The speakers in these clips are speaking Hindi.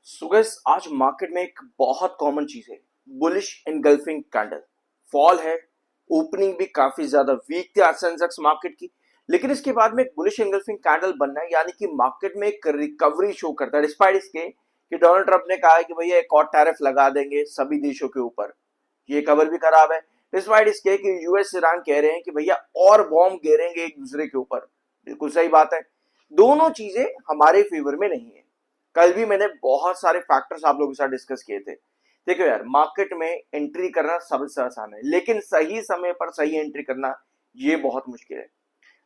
सुगेस आज मार्केट में एक बहुत कॉमन चीज है, बुलिश एनगल्फिंग कैंडल। फॉल है, ओपनिंग भी काफी ज्यादा वीक थी आज सेंसेक्स मार्केट की, लेकिन इसके बाद में एक बुलिश एनगल्फिंग कैंडल बनना है, यानी कि मार्केट में एक रिकवरी शो करता है डिस्पाइट इसके कि डोनाल्ड ट्रंप ने कहा है कि भैया एक और टैरिफ लगा देंगे सभी देशों के ऊपर। ये खबर भी खराब है डिस्पाइट इसके कि यूएस ईरान कह रहे हैं कि भैया और बॉम्ब गिरेंगे एक दूसरे के ऊपर। बिल्कुल सही बात है, दोनों चीजें हमारे फेवर में नहीं है। कल भी मैंने बहुत सारे फैक्टर्स आप लोगों के साथ डिस्कस किए थे। देखो यार, मार्केट में एंट्री करना सबसे आसान है, लेकिन सही समय पर सही एंट्री करना ये बहुत मुश्किल है।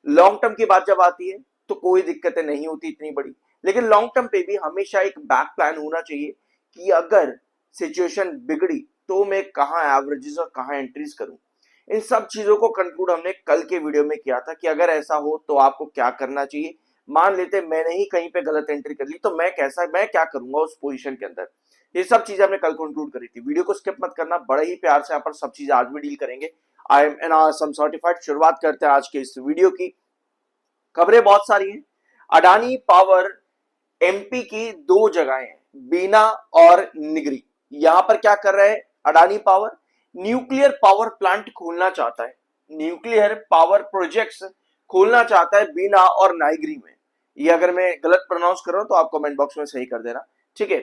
लॉन्ग टर्म की बात जब आती है तो कोई दिक्कतें नहीं होती इतनी बड़ी, लेकिन लॉन्ग टर्म पे भी हमेशा एक बैक प्लान होना चाहिए कि अगर सिचुएशन बिगड़ी तो मैं कहाँ एवरेजेस और कहाँ एंट्रीज करूं। इन सब चीजों को कंक्लूड हमने कल के वीडियो में किया था कि अगर ऐसा हो तो आपको क्या करना चाहिए। मान लेते मैंने ही कहीं पे गलत एंट्री कर ली तो मैं क्या करूंगा उस पोजीशन के अंदर। ये सब चीजें हमने कल कंक्लूड करी थी। वीडियो को स्किप मत करना, बड़े ही प्यार से यहाँ पर सब चीजें आज भी डील करेंगे। I am an awesome certified. शुरुआत करते हैं आज के इस वीडियो की। खबरें बहुत सारी हैं। अडानी पावर एमपी की दो जगहें हैं, बीना और निगरी। यहां पर क्या कर रहे हैं Adani power? Nuclear power plant खोलना चाहता है, न्यूक्लियर पावर प्रोजेक्ट्स खोलना चाहता है बीना और नाइग्री में। ये अगर मैं गलत प्रोनाउंस कर रहा हूं तो आप कमेंट बॉक्स में सही कर देना, ठीक है।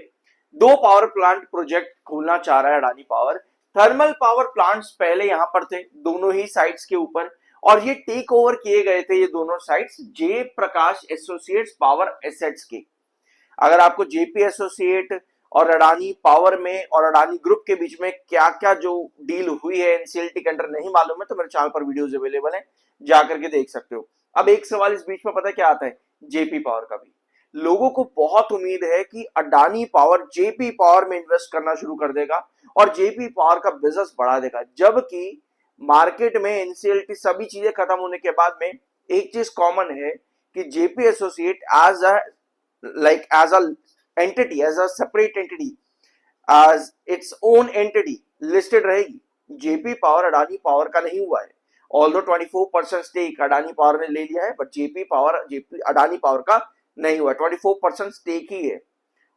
दो पावर प्लांट प्रोजेक्ट खोलना चाह रहा है Adani power. Thermal power plants पहले यहां पर थे दोनों ही साइट्स के ऊपर, और ये टेक ओवर किए गए थे ये दोनों साइट्स जय प्रकाश एसोसिएट्स पावर एसेट्स के। अगर आपको जेपी एसोसिएट और अडानी पावर में और अडानी ग्रुप के बीच में क्या क्या जो डील हुई है एनसीएलटी के अंडर नहीं मालूम है तो मेरे चैनल पर वीडियोस अवेलेबल है, जाकर के देख सकते हो। अब एक सवाल इस बीच में पता क्या आता है, जेपी पावर का भी लोगों को बहुत उम्मीद है कि अडानी पावर जेपी पावर में इन्वेस्ट करना शुरू कर देगा और जेपी पावर का बिजनेस बढ़ा देगा। जबकि मार्केट में एनसीएलटी सभी चीजें खत्म होने के बाद में एक चीज कॉमन है कि JP associate as a as a entity, as a separate entity, as its own entity listed रहेगी। जेपी पावर अडानी पावर का नहीं हुआ है, ऑल्दो 24% स्टेक अडानी पावर ने ले लिया है, बट जेपी अडानी पावर का नहीं हुआ, 24% स्टेक ही है।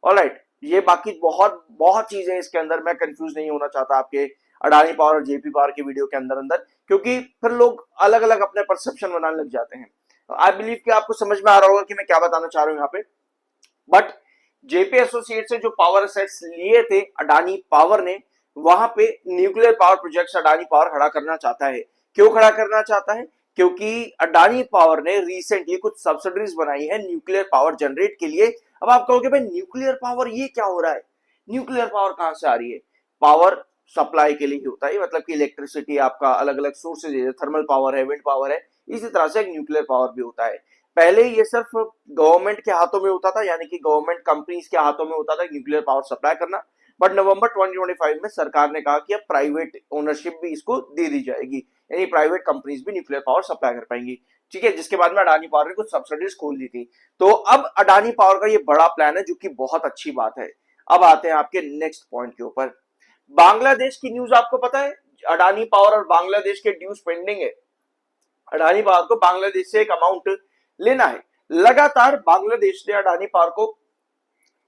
ऑलराइट, ये बाकी बहुत बहुत चीजें इसके अंदर, मैं कंफ्यूज नहीं होना चाहता आपके अडानी पावर और जेपी पावर के वीडियो के अंदर अंदर, क्योंकि फिर लोग अलग अलग अपने परसेप्शन बनाने लग जाते हैं। आई बिलीव कि आपको समझ में आ रहा होगा कि मैं क्या बताना चाह रहा हूं यहाँ पे। बट जेपी एसोसिएट से जो पावर असेट्स लिए थे अडानी पावर ने, वहां पे nuclear power projects Adani power खड़ा करना चाहता है। क्यों खड़ा करना चाहता है? क्योंकि अडानी पावर ने रिसेंटली कुछ सब्सिडरीज बनाई है न्यूक्लियर पावर जनरेट के लिए। अब आप कहोगे भाई न्यूक्लियर पावर ये क्या हो रहा है, न्यूक्लियर पावर कहां से आ रही है? पावर सप्लाई के लिए होता है, मतलब कि इलेक्ट्रिसिटी आपका अलग अलग सोर्सेज है, थर्मल पावर है, विंड पावर है, इसी तरह से न्यूक्लियर पावर भी होता है। पहले ये सिर्फ गवर्नमेंट के हाथों में होता था, यानी कि गवर्नमेंट कंपनीज के हाथों में होता था न्यूक्लियर पावर सप्लाई करना। बट नवंबर 2025 में सरकार ने कहा कि अब प्राइवेट ओनरशिप भी इसको दे दी जाएगी, यानी प्राइवेट कंपनीज भी न्यूक्लियर पावर सप्लाई कर पाएंगी, ठीक है। जिसके बाद में अडानी पावर ने कुछ सब्सिडीज खोल दी थी। तो अब अडानी पावर का ये बड़ा प्लान है, जो कि बहुत अच्छी बात है। अब आते हैं आपके नेक्स्ट पॉइंट के ऊपर। बांग्लादेश की न्यूज आपको पता है, अडानी पावर और बांग्लादेश के ड्यूज पेंडिंग है। अडानी पावर को बांग्लादेश से एक अमाउंट लेना है। लगातार बांग्लादेश ने अडानी पावर को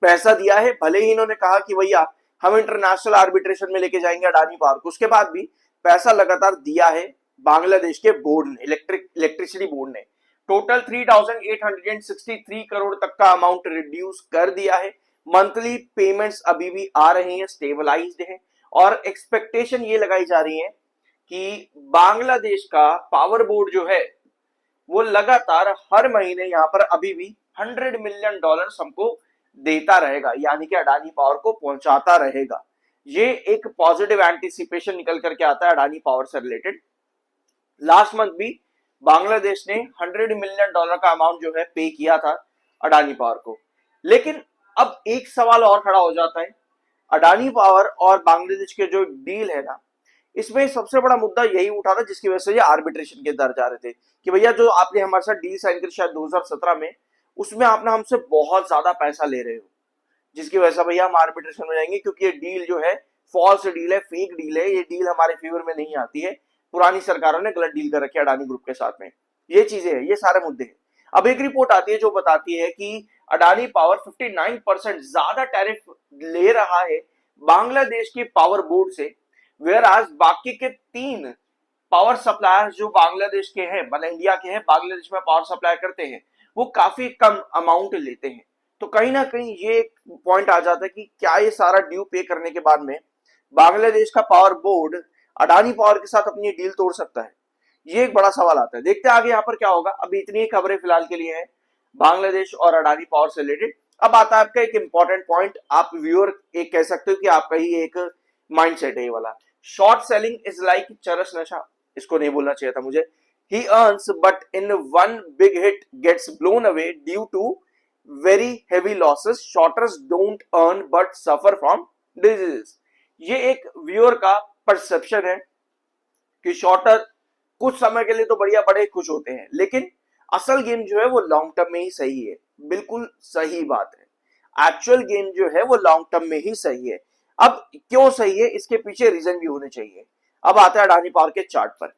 पैसा दिया है, भले ही इन्होंने कहा कि भैया हम इंटरनेशनल आर्बिट्रेशन में लेके जाएंगे अडानी पावर को, उसके बाद भी पैसा लगातार दिया है बांग्लादेश के बोर्ड ने, इलेक्ट्रिसिटी बोर्ड ने। टोटल 3863 करोड़ तक का अमाउंट रिड्यूस कर दिया है। मंथली पेमेंट्स अभी भी आ रही हैं, स्टेबलाइज्ड है, और एक्सपेक्टेशन ये लगाई जा रही है कि बांग्लादेश का पावर बोर्ड जो है वो लगातार हर महीने यहां पर अभी भी $100 मिलियन हमको देता रहेगा, यानी कि अडानी पावर को पहुंचाता रहेगा। ये एक पॉजिटिव एंटीसिपेशन निकल करके आता है अडानी पावर से रिलेटेड। लास्ट मंथ भी बांग्लादेश ने $100 मिलियन का अमाउंट जो है पे किया था अडानी पावर को। लेकिन अब एक सवाल और खड़ा हो जाता है, अडानी पावर और बांग्लादेश के जो डील है ना, इसमें सबसे बड़ा मुद्दा यही उठा था जिसकी वजह से ये आर्बिट्रेशन के दर जा रहे थे कि भैया जो आपने हमारे साथ डील साइन करी शायद 2017 में, उसमें आपने हमसे बहुत ज्यादा पैसा ले रहे हो, जिसकी वजह से भैया हम आर्बिट्रेशन में जाएंगे, क्योंकि ये डील जो है फॉल्स डील है, फेक डील है, ये डील हमारे फेवर में नहीं आती है, पुरानी सरकारों ने गलत डील कर रखी है अडानी ग्रुप के साथ में। ये चीजें है, ये सारे मुद्दे हैं। अब एक रिपोर्ट आती है जो बताती है कि अडानी पावर 59% ज्यादा टैरिफ ले रहा है बांग्लादेश के पावर बोर्ड से, वेयर आज बाकी के 3 पावर सप्लायर जो बांग्लादेश के हैं, मतलब इंडिया के हैं, बांग्लादेश में पावर सप्लाई करते हैं, वो काफी कम अमाउंट लेते हैं। तो कहीं ना कहीं ये एक पॉइंट आ जाता है कि क्या ये सारा ड्यू पे करने के बाद में बांग्लादेश का पावर बोर्ड अडानी पावर के साथ अपनी डील तोड़ सकता है? ये एक बड़ा सवाल आता है। देखते हैं आगे यहाँ पर क्या होगा। अभी इतनी ही खबरें फिलहाल के लिए हैं बांग्लादेश और अडानी पावर से रिलेटेड। अब आता है आपका एक इंपॉर्टेंट पॉइंट, आप व्यूअर एक कह सकते हो कि आपका ही एक माइंडसेट है ये वाला। शॉर्ट सेलिंग इज लाइक चरस नशा, इसको नहीं बोलना चाहिए था मुझे। He earns but in one big hit gets blown away due to very heavy losses. Shorters don't earn but suffer from diseases. ये एक व्यूअर का परसेप्शन है कि शॉर्टर कुछ समय के लिए तो बढ़िया बड़े खुश होते हैं, लेकिन असल गेम जो है वो लॉन्ग टर्म में ही सही है। बिल्कुल सही बात है, एक्चुअल गेम जो है वो लॉन्ग टर्म में ही सही है। अब क्यों सही है, इसके पीछे रीजन भी होने चाहिए। अब आता है अडानी पावर के चार्ट पर।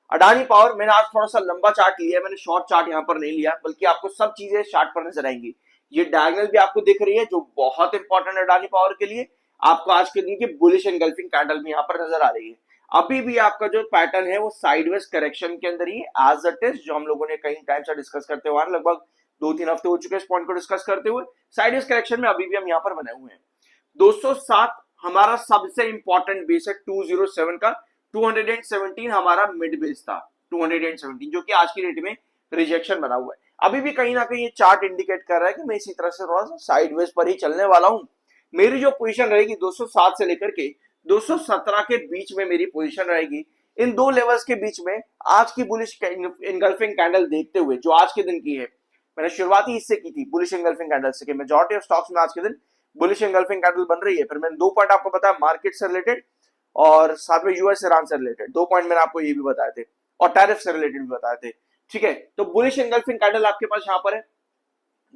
अडानी पावर, मैंने आज थोड़ा सा लंबा चार्ट लिया है, मैंने शॉर्ट चार्ट यहाँ पर नहीं लिया, बल्कि आपको सब चीजें चार्ट पर नजर आएंगी। ये डायगोनल भी आपको दिख रही है जो बहुत इंपॉर्टेंट है अडानी पावर के लिए। आपको आज के दिन की बुलिश एंगल्फिंग कैंडल भी यहाँ पर नजर आ रही है। अभी भी आपका जो पैटर्न है वो साइडवेज करेक्शन के अंदर ही एज इट इज, जो हम लोगों ने कई टाइम से डिस्कस करते हुए लगभग 2-3 हफ्ते हो चुके हैं इस पॉइंट को डिस्कस करते हुए। साइडवेज करेक्शन में अभी भी हम यहाँ पर बने हुए हैं। 207 हमारा सबसे इंपॉर्टेंट बेस है 207 का। 217 हमारा मिड बेस था, 217 जो कि आज की डेट में रिजेक्शन बना हुआ है। अभी भी कहीं ना कहीं ये चार्ट इंडिकेट कर रहा है कि मैं इसी तरह से थोड़ा सा साइडवेज पर ही चलने वाला हूं। मेरी जो पोजीशन रहेगी 207 से लेकर के 217 के बीच में मेरी पोजीशन रहेगी। इन दो लेवल्स के बीच में आज की बुलिश इंगल्फिंग कैंडल देखते हुए, जो आज के दिन की है, मैंने शुरुआत ही इससे की थी बुलिश इंगल्फिंग कैंडल से, कि मेजॉरिटी ऑफ स्टॉक्स में आज के दिन बुलिश इंगल्फिंग कैंडल बन रही है। फिर मैंने 2 पॉइंट आपको बताया मार्केट से रिलेटेड और साथ में यूएस ईरान से रिलेटेड 2 पॉइंट मैंने आपको ये भी बताए थे, और टैरिफ से रिलेटेड भी बताए थे। ठीक है, तो बुलिश एंगल्फिंग कैंडल आपके पास यहाँ पर है।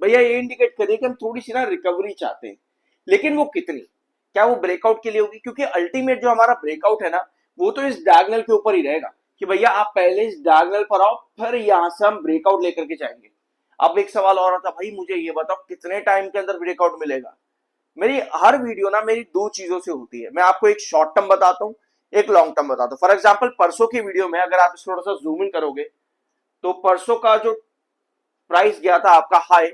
भैया ये इंडिकेट करिए कि हम थोड़ी सी ना रिकवरी चाहते हैं, लेकिन वो कितनी, क्या वो ब्रेकआउट के लिए होगी? क्योंकि अल्टीमेट जो हमारा ब्रेकआउट है ना, वो तो इस डायगोनल के ऊपर ही रहेगा कि भैया आप पहले इस डायगोनल पर आओ, फिर यहां से हम ब्रेकआउट लेकर के जाएंगे। अब एक सवाल और आता, भाई मुझे ये बताओ कितने टाइम के अंदर ब्रेकआउट मिलेगा? मेरी हर वीडियो ना मेरी 2 चीजों से होती है। मैं आपको एक शॉर्ट टर्म बताता हूँ, एक लॉन्ग टर्म बताता हूँ। फॉर एग्जाम्पल परसों की वीडियो में अगर आप थोड़ा सा जूम इन करोगे तो परसों का जो प्राइस गया था आपका हाई,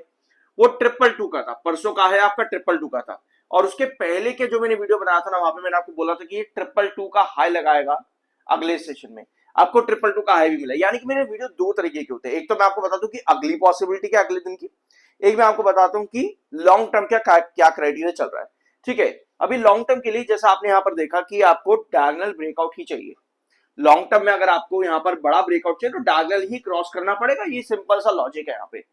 वो 222 का था। परसों का है आपका 222 का था, और उसके पहले के जो मैंने वीडियो बनाया था ना, वहां पे मैंने आपको बोला था कि ये 222 का हाई लगाएगा अगले सेशन में। आपको 222 का हाई भी मिला। यानी कि मेरे वीडियो 2 तरीके के होते हैं। एक तो मैं आपको बता दूं कि अगली पॉसिबिलिटी क्या अगले दिन की, एक मैं आपको बताता हूं कि लॉन्ग टर्म क्या क्राइटेरिया चल रहा है। ठीक है, अभी लॉन्ग टर्म के लिए जैसा आपने यहां पर देखा कि आपको डायगोनल ब्रेकआउट ही चाहिए। लॉन्ग टर्म में अगर आपको यहां पर बड़ा ब्रेकआउट चाहिए तो डायगोनल ही क्रॉस करना पड़ेगा। ये सिंपल सा लॉजिक है यहाँ पे।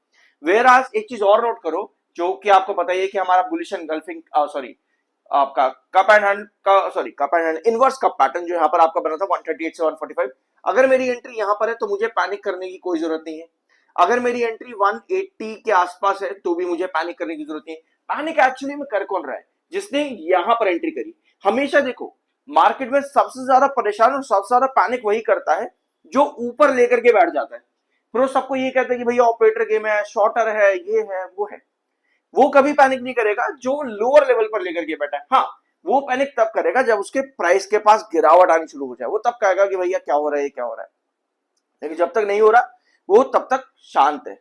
वेयर आज एक चीज और नोट करो, जो कि आपको पता है कि हमारा बुलिश एंगल्फिंग सॉरी आपका कप एंड हैंड का cup and hand inverse cup pattern जो यहाँ पर आपका बना था 138 से 145। अगर मेरी एंट्री यहाँ पर है तो मुझे पैनिक करने की कोई जरूरत नहीं है। अगर मेरी एंट्री 180 के आसपास है तो भी मुझे पैनिक करने की जरूरत नहीं है। पैनिक एक्चुअली में कर कौन रहा है? जिसने यहां पर एंट्री करी। हमेशा देखो मार्केट में सबसे ज्यादा परेशान और सबसे ज्यादा पैनिक वही करता है जो ऊपर लेकर के बैठ जाता है। फिर वो सबको ये कहते हैं कि भैया ऑपरेटर गेम है, शॉर्टर है, ये है वो है। वो कभी पैनिक नहीं करेगा जो लोअर लेवल पर लेकर के बैठा है। हाँ, वो पैनिक तब करेगा जब उसके प्राइस के पास गिरावट आनी शुरू हो जाए। वो तब कहेगा कि भैया क्या हो रहा है, क्या हो रहा है। लेकिन जब तक नहीं हो रहा वो तब तक शांत है।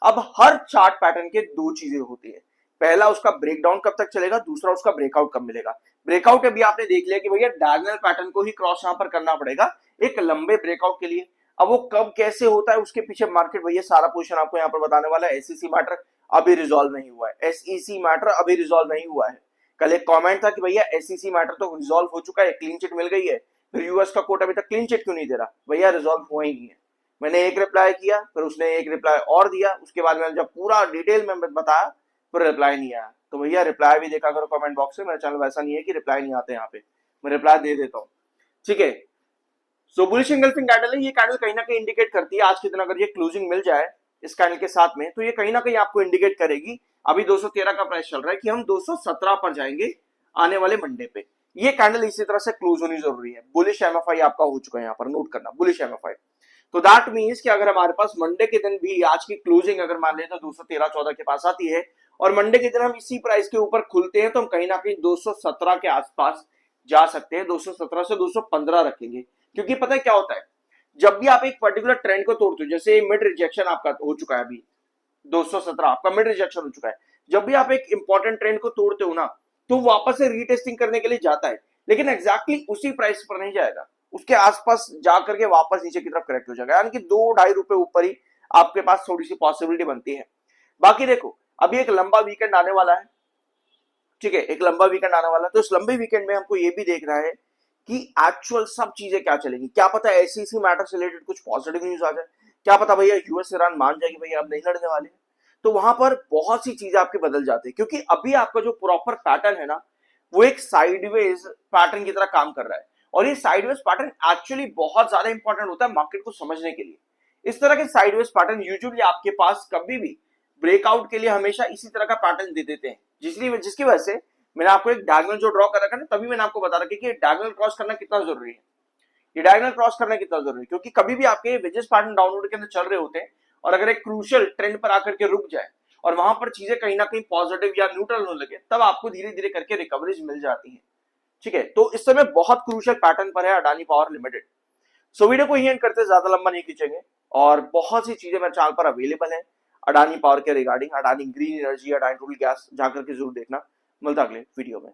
अब हर चार्ट पैटर्न के 2 चीजें होती है। पहला उसका ब्रेकडाउन कब तक चलेगा, दूसरा उसका ब्रेकआउट कब मिलेगा। ब्रेकआउट अभी आपने देख लिया कि भैया डायगोनल पैटर्न को ही क्रॉस यहां पर करना पड़ेगा एक लंबे ब्रेकआउट के लिए। अब वो कब कैसे होता है उसके पीछे मार्केट भैया सारा पोजीशन आपको यहां पर बताने वाला है। एसईसी मैटर अभी रिजॉल्व नहीं हुआ है, एसईसी मैटर अभी रिजॉल्व नहीं हुआ है। कल एक कमेंट था कि भैया एसईसी मैटर तो रिजॉल्व हो चुका है, क्लीन चिट मिल गई है, फिर यूएस का कोर्ट अभी तक क्लीन चिट क्यों नहीं दे रहा? भैया रिजॉल्व हुआ ही नहीं है। मैंने एक रिप्लाई किया, फिर उसने एक रिप्लाई और दिया, उसके बाद मैंने जब पूरा डिटेल में बताया फिर रिप्लाई नहीं आया। तो भैया रिप्लाई भी देखा करो कमेंट बॉक्स में। मेरा चैनल वैसा नहीं है कि रिप्लाई नहीं आते, यहाँ पे मैं रिप्लाई दे देता हूँ। ठीक है, सो बुलिश एंगल्फिंग कैंडल है। ये कैंडल कहीं ना कहीं इंडिकेट करती है आज के दिन अगर ये क्लोजिंग मिल जाए इस कैंडल के साथ में, तो ये कहीं ना कहीं आपको इंडिकेट करेगी। अभी 213 का प्राइस चल रहा है कि हम 217 पर जाएंगे आने वाले मंडे पे। ये कैंडल इसी तरह से क्लोज होनी जरूरी है। बुलिश एमएफआई आपका हो चुका है, यहाँ पर नोट करना बुलिश एमएफआई। तो दैट मीन्स कि अगर हमारे पास मंडे के दिन भी आज की क्लोजिंग अगर मान ले तो 213-14 के पास आती है और मंडे के दिन हम इसी प्राइस के ऊपर खुलते हैं तो हम कहीं ना कहीं 217 के आसपास जा सकते हैं। 217 से 215 रखेंगे, क्योंकि पता है क्या होता है, जब भी आप एक पर्टिकुलर ट्रेंड को तोड़ते हो, जैसे मिड रिजेक्शन आपका हो चुका है अभी 217 आपका मिड रिजेक्शन हो चुका है, जब भी आप एक इंपॉर्टेंट ट्रेंड को तोड़ते हो ना, तो वापस से रीटेस्टिंग करने के लिए जाता है, लेकिन एग्जैक्टली उसी प्राइस पर नहीं जाएगा, उसके आसपास जाकर के वापस नीचे की तरफ करेक्ट हो जाएगा, यानी कि 2-2.5 रुपए ऊपर ही आपके पास थोड़ी सी पॉसिबिलिटी बनती है। बाकी देखो, अभी एक लंबा वीकेंड आने वाला है, ठीक है, एक लंबा वीकेंड आने वाला है, तो इस लंबे वीकेंड में हमको ये भी देखना है कि एक्चुअल सब चीजें क्या चलेंगी। क्या पता ऐसी इसी मैटर से रिलेटेड कुछ पॉजिटिव न्यूज आ जाए, क्या पता भैया यूएस ईरान मान जाए कि भैया अब नहीं लड़ने वाले हैं, तो वहां पर बहुत सी चीजें आपकी बदल जाती है, क्योंकि अभी आपका जो प्रॉपर पैटर्न है ना, वो एक साइडवेज पैटर्न की तरह काम कर रहा है, और ये साइडवेज पैटर्न एक्चुअली बहुत ज्यादा इंपॉर्टेंट होता है मार्केट को समझने के लिए। इस तरह के साइडवेज पैटर्न यूजुअली आपके पास कभी भी ब्रेकआउट के लिए हमेशा इसी तरह का पैटर्न दे देते हैं, जिसकी वजह से मैंने आपको एक डायगोनल जो ड्रॉ कर रखा है, तभी मैंने आपको बता रखा कि डायगोनल क्रॉस करना कितना जरूरी है। ये डायगोनल क्रॉस करना कितना जरूरी है, क्योंकि कभी भी आपके वेजेस पैटर्न डाउनवर्ड के अंदर चल रहे होते हैं, और अगर एक क्रूशियल ट्रेंड पर आकर के रुक जाए और वहां पर चीजें कहीं ना कहीं पॉजिटिव या न्यूट्रल होने लगे, तब आपको धीरे धीरे करके रिकवरीज मिल जाती है। ठीक है, तो इस समय बहुत क्रूशियल पैटर्न पर है Adani power limited. So video को ही एंड करते, ज्यादा लंबा नहीं खींचेंगे, और बहुत सी चीजें मेरे चैनल पर अवेलेबल है अडानी पावर के regarding, Adani green energy, Adani total gas, जाकर के जरूर देखना। मिलता अगले वीडियो में।